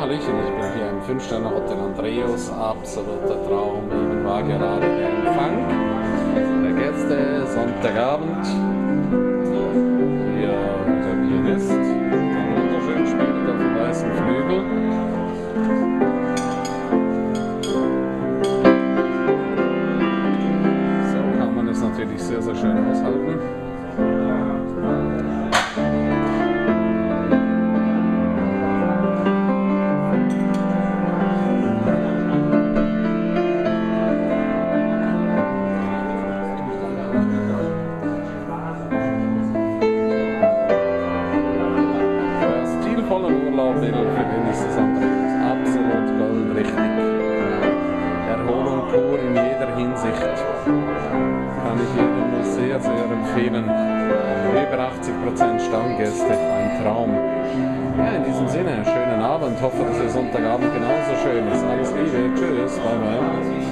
Hallöchen, ich bin hier im 5-Sterne-Hotel Andreas, absoluter Traum, eben war gerade der Empfang der Gäste, Sonntagabend. Hier der Pianist, der wunderschön spielt auf dem weißen Flügel. So kann man es natürlich sehr, sehr schön aushalten. Urlaub will, für den ist das Andreas absolut goldrichtig. Erholung pur in jeder Hinsicht. Kann ich jedem nur sehr, sehr empfehlen. Über 80% Stammgäste, ein Traum. Ja, in diesem Sinne, schönen Abend. Hoffe, dass Ihr Sonntagabend genauso schön ist. Alles Liebe, tschüss, bye bye.